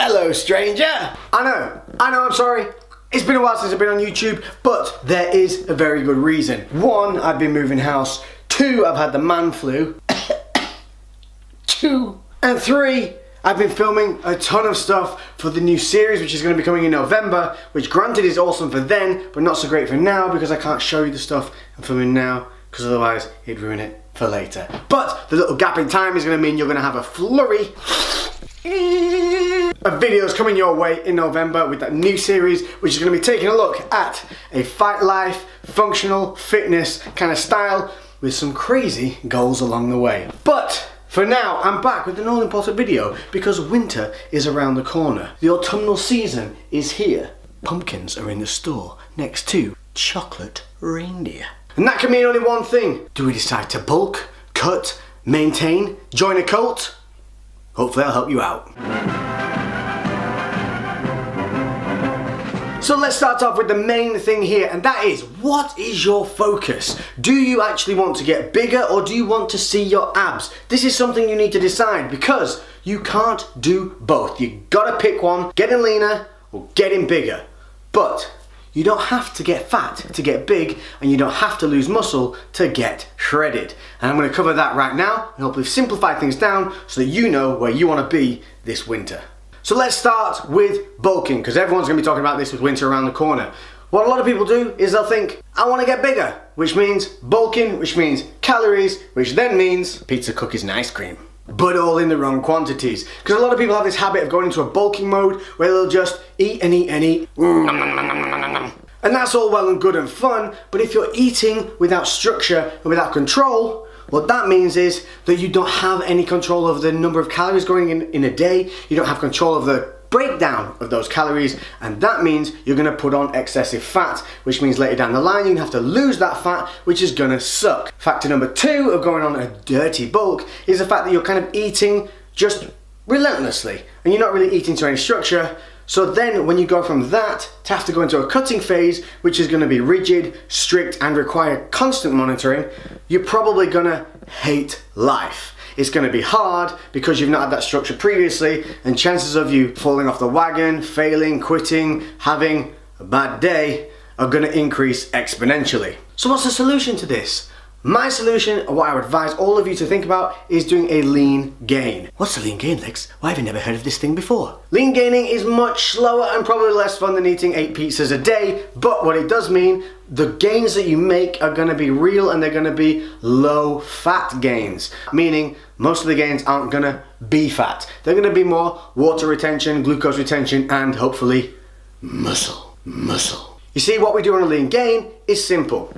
Hello, stranger. I know, I'm sorry. It's been a while since I've been on YouTube, but there is a very good reason. One, I've been moving house. Two, I've had the man flu. And three, I've been filming a ton of stuff for the new series, which is going to be coming in November, which granted is awesome for then, but not so great for now because I can't show you the stuff I'm filming now, because otherwise it'd ruin it for later. But the little gap in time is going to mean you're going to have a flurry of videos coming your way in November with that new series, which is going to be taking a look at a fight life, functional, fitness kind of style with some crazy goals along the way. But for now, I'm back with an all-important video because winter is around the corner. The autumnal season is here. Pumpkins are in the store next to chocolate reindeer. And that can mean only one thing. Do we decide to bulk, cut, maintain, join a cult? Hopefully I'll help you out. So let's start off with the main thing here, and that is, what is your focus? Do you actually want to get bigger or do you want to see your abs? This is something you need to decide because you can't do both. You gotta pick one, getting leaner or getting bigger. But you don't have to get fat to get big, and you don't have to lose muscle to get shredded. And I'm going to cover that right now and hopefully simplify things down so that you know where you want to be this winter. So let's start with bulking, because everyone's going to be talking about this with winter around the corner. What a lot of people do is they'll think, I want to get bigger, which means bulking, which means calories, which then means pizza, cookies and ice cream. But all in the wrong quantities. Because a lot of people have this habit of going into a bulking mode where they'll just eat and eat and eat. And that's all well and good and fun, but if you're eating without structure and without control, what that means is that you don't have any control over the number of calories going in a day, you don't have control of the breakdown of those calories, and that means you're going to put on excessive fat, which means later down the line you're going to have to lose that fat, which is going to suck. Factor number two of going on a dirty bulk is the fact that you're kind of eating just relentlessly, and you're not really eating to any structure. So then when you go from that to have to go into a cutting phase, which is going to be rigid, strict and require constant monitoring, you're probably going to hate life. It's going to be hard because you've not had that structure previously, and chances of you falling off the wagon, failing, quitting, having a bad day are going to increase exponentially. So what's the solution to this? My solution, or what I would advise all of you to think about, is doing a lean gain. What's a lean gain, Lex? Why have you never heard of this thing before? Lean gaining is much slower and probably less fun than eating 8 pizzas a day, but what it does mean, the gains that you make are going to be real and they're going to be low fat gains. Meaning, most of the gains aren't going to be fat. They're going to be more water retention, glucose retention, and hopefully muscle. You see, what we do on a lean gain is simple.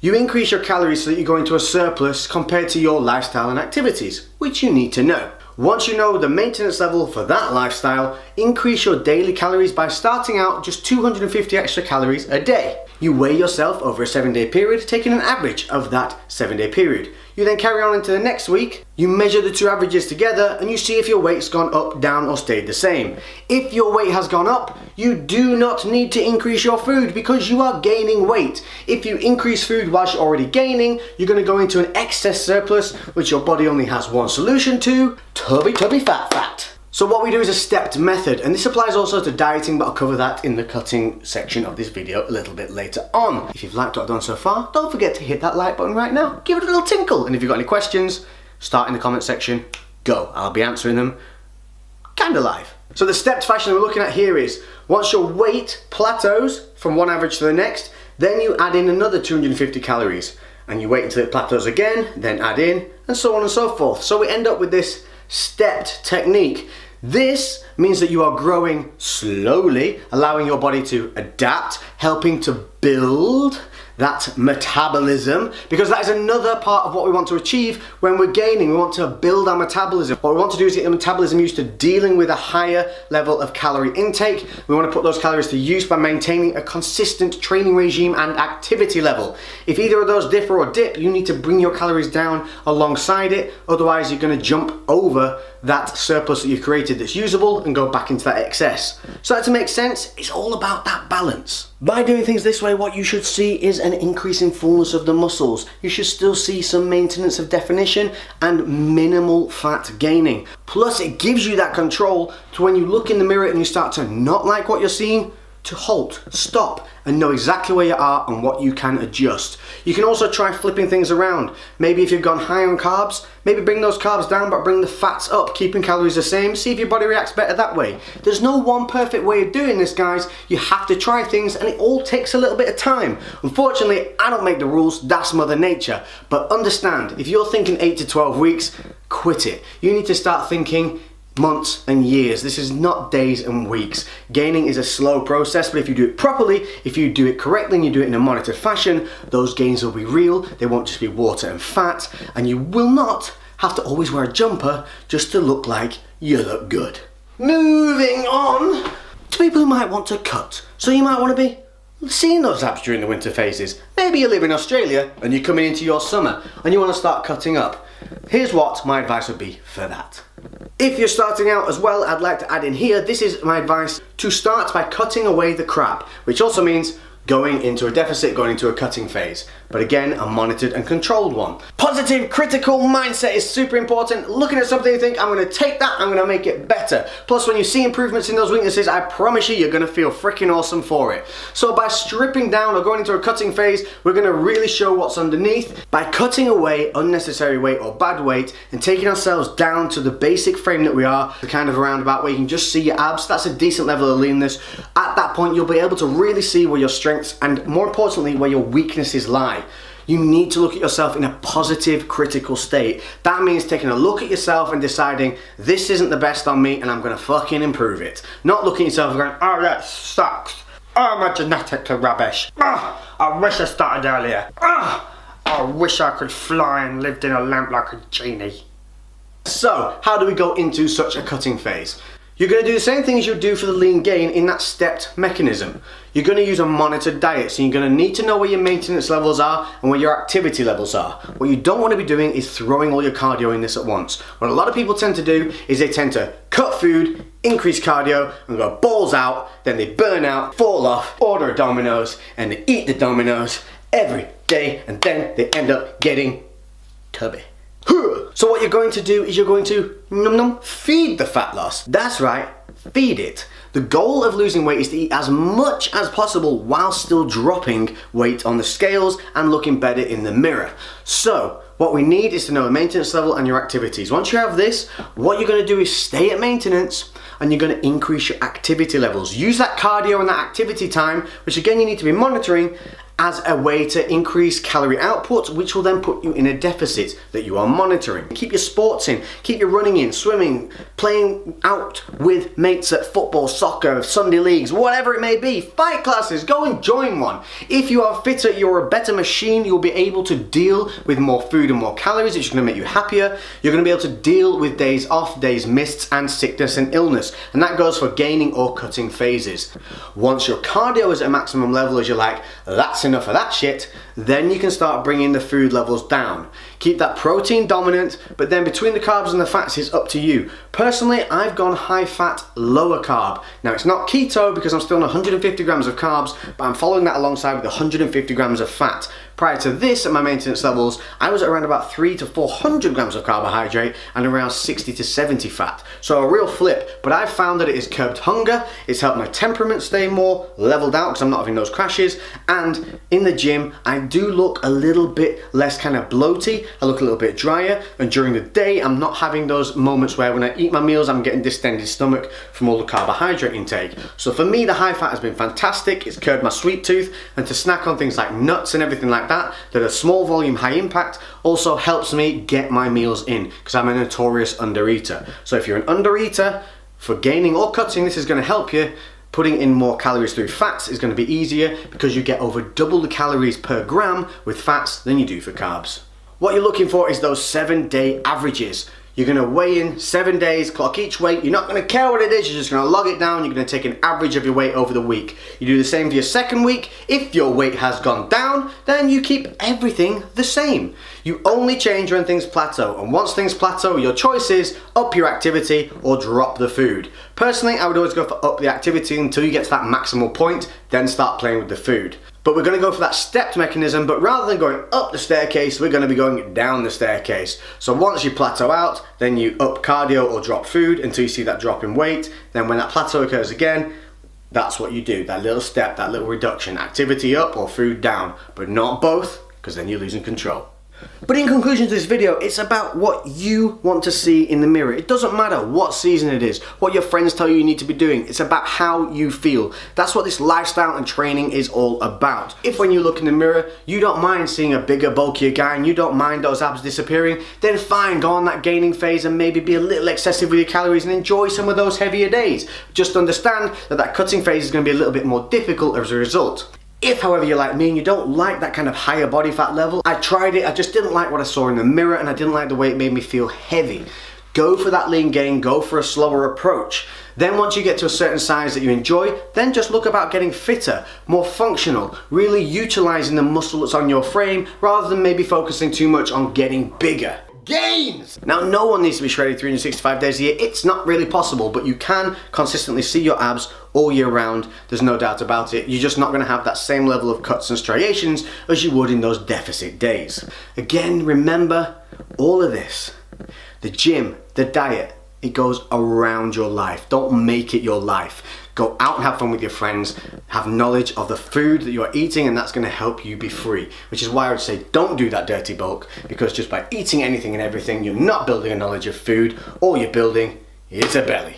You increase your calories so that you go into a surplus compared to your lifestyle and activities, which you need to know. Once you know the maintenance level for that lifestyle, increase your daily calories by starting out just 250 extra calories a day. You weigh yourself over a 7-day period, taking an average of that 7-day period. You then carry on into the next week, you measure the two averages together and you see if your weight's gone up, down or stayed the same. If your weight has gone up, you do not need to increase your food because you are gaining weight. If you increase food whilst you're already gaining, you're going to go into an excess surplus, which your body only has one solution to: tubby fat. So what we do is a stepped method, and this applies also to dieting, but I'll cover that in the cutting section of this video a little bit later on. If you've liked what I've done so far, don't forget to hit that like button right now. Give it a little tinkle, and if you've got any questions, start in the comment section. Go, I'll be answering them kinda live. So the stepped fashion we're looking at here is, once your weight plateaus from one average to the next, then you add in another 250 calories, and you wait until it plateaus again, then add in, and so on and so forth. So we end up with this stepped technique. This means that you are growing slowly, allowing your body to adapt, helping to build that metabolism, because that is another part of what we want to achieve when we're gaining. We want to build our metabolism. What we want to do is get the metabolism used to dealing with a higher level of calorie intake. We want to put those calories to use by maintaining a consistent training regime and activity level. If either of those differ or dip, you need to bring your calories down alongside it, otherwise you're going to jump over that surplus that you've created that's usable and go back into that excess. So that to make sense, it's all about that balance. By doing things this way, what you should see is an increase in fullness of the muscles. You should still see some maintenance of definition and minimal fat gaining. Plus, it gives you that control to when you look in the mirror and you start to not like what you're seeing, to halt, stop, and know exactly where you are and what you can adjust. You can also try flipping things around. Maybe if you've gone high on carbs, maybe bring those carbs down but bring the fats up, keeping calories the same. See if your body reacts better that way. There's no one perfect way of doing this, guys. You have to try things and it all takes a little bit of time. Unfortunately, I don't make the rules, that's Mother Nature. But understand, if you're thinking 8 to 12 weeks, quit it. You need to start thinking months and years. This is not days and weeks. Gaining is a slow process, but if you do it properly, if you do it correctly and you do it in a monitored fashion, those gains will be real. They won't just be water and fat, and you will not have to always wear a jumper just to look like you look good. Moving on to people who might want to cut. So you might want to be seeing those abs during the winter phases. Maybe you live in Australia and you're coming into your summer and you want to start cutting up. Here's what my advice would be for that. If you're starting out as well, I'd like to add in here, this is my advice to start by cutting away the crap, which also means going into a deficit, going into a cutting phase. But again, a monitored and controlled one. Positive critical mindset is super important. Looking at something you think, I'm gonna take that, I'm gonna make it better. Plus when you see improvements in those weaknesses, I promise you're gonna feel freaking awesome for it. So by stripping down or going into a cutting phase, we're gonna really show what's underneath by cutting away unnecessary weight or bad weight and taking ourselves down to the basic frame that we are, the kind of roundabout where you can just see your abs. That's a decent level of leanness. At that point, you'll be able to really see where your strengths and more importantly, where your weaknesses lie. You need to look at yourself in a positive, critical state. That means taking a look at yourself and deciding, this isn't the best on me and I'm gonna fucking improve it. Not looking at yourself and going, oh that sucks. Oh my genetics are rubbish. Oh, I wish I started earlier. Oh, I wish I could fly and lived in a lamp like a genie. So, how do we go into such a cutting phase? You're going to do the same thing as you do for the lean gain in that stepped mechanism. You're going to use a monitored diet, so you're going to need to know where your maintenance levels are and where your activity levels are. What you don't want to be doing is throwing all your cardio in this at once. What a lot of people tend to do is they tend to cut food, increase cardio, and go balls out, then they burn out, fall off, order a Domino's, and they eat the Domino's every day, and then they end up getting tubby. So what you're going to do is you're going to feed the fat loss. That's right, feed it. The goal of losing weight is to eat as much as possible while still dropping weight on the scales and looking better in the mirror. So what we need is to know the maintenance level and your activities. Once you have this, what you're going to do is stay at maintenance and you're going to increase your activity levels. Use that cardio and that activity time, which again you need to be monitoring, as a way to increase calorie output, which will then put you in a deficit that you are monitoring. Keep your sports in, keep your running in, swimming, playing out with mates at football, soccer, Sunday leagues, whatever it may be, fight classes, go and join one. If you are fitter, you're a better machine, you'll be able to deal with more food and more calories, which is going to make you happier. You're going to be able to deal with days off, days missed, and sickness and illness. And that goes for gaining or cutting phases. Once your cardio is at a maximum level, as you're like, that's enough of that shit, then you can start bringing the food levels down. Keep that protein dominant, but then between the carbs and the fats is up to you. Personally, I've gone high fat, lower carb. Now it's not keto because I'm still on 150 grams of carbs, but I'm following that alongside with 150 grams of fat. Prior to this, at my maintenance levels, I was at around about 300 to 400 grams of carbohydrate and around 60 to 70 fat. So a real flip, but I've found that it has curbed hunger, it's helped my temperament stay more leveled out because I'm not having those crashes, and in the gym, I do look a little bit less kind of bloaty, I look a little bit drier, and during the day, I'm not having those moments where when I eat my meals, I'm getting distended stomach from all the carbohydrate intake. So for me, the high fat has been fantastic, it's curbed my sweet tooth, and to snack on things like nuts and everything like that are small volume, high impact, also helps me get my meals in because I'm a notorious undereater. So if you're an undereater, for gaining or cutting, this is going to help you. Putting in more calories through fats is going to be easier because you get over double the calories per gram with fats than you do for carbs. What you're looking for is those 7-day averages. You're going to weigh in 7 days, clock each weight. You're not going to care what it is, you're just going to log it down. You're going to take an average of your weight over the week. You do the same for your second week. If your weight has gone down, then you keep everything the same. You only change when things plateau, and once things plateau, your choice is up your activity or drop the food. Personally, I would always go for up the activity until you get to that maximal point, then start playing with the food. But we're going to go for that stepped mechanism, but rather than going up the staircase, we're going to be going down the staircase. So once you plateau out, then you up cardio or drop food until you see that drop in weight. Then when that plateau occurs again, that's what you do, that little step, that little reduction, activity up or food down, but not both, because then you're losing control. But in conclusion to this video, it's about what you want to see in the mirror. It doesn't matter what season it is, what your friends tell you need to be doing. It's about how you feel. That's what this lifestyle and training is all about. If when you look in the mirror, you don't mind seeing a bigger, bulkier guy and you don't mind those abs disappearing, then fine, go on that gaining phase and maybe be a little excessive with your calories and enjoy some of those heavier days. Just understand that that cutting phase is going to be a little bit more difficult as a result. If, however, you're like me and you don't like that kind of higher body fat level, I tried it, I just didn't like what I saw in the mirror and I didn't like the way it made me feel heavy. Go for that lean gain, go for a slower approach. Then once you get to a certain size that you enjoy, then just look about getting fitter, more functional, really utilizing the muscle that's on your frame rather than maybe focusing too much on getting bigger. Gains! Now, no one needs to be shredded 365 days a year. It's not really possible, but you can consistently see your abs all year round. There's no doubt about it. You're just not going to have that same level of cuts and striations as you would in those deficit days. Again, remember all of this. The gym, the diet, it goes around your life. Don't make it your life. Go out and have fun with your friends, have knowledge of the food that you are eating, and that's going to help you be free. Which is why I would say don't do that dirty bulk, because just by eating anything and everything, you're not building a knowledge of food. All you're building is a belly.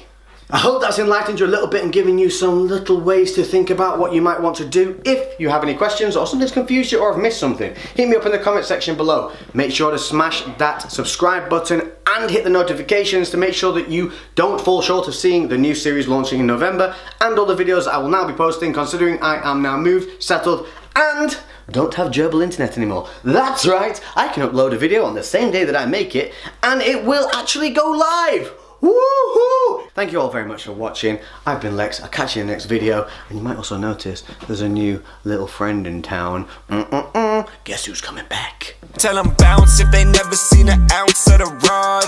I hope that's enlightened you a little bit and given you some little ways to think about what you might want to do. If you have any questions or something's confused you or have missed something, hit me up in the comment section below. Make sure to smash that subscribe button and hit the notifications to make sure that you don't fall short of seeing the new series launching in November and all the videos I will now be posting, considering I am now moved, settled, and don't have gerbil internet anymore. That's right, I can upload a video on the same day that I make it and it will actually go live. Woohoo! Thank you all very much for watching. I've been Lex. I'll catch you in the next video. And you might also notice there's a new little friend in town. Guess who's coming back? Tell them bounce if they never seen an ounce of the rod.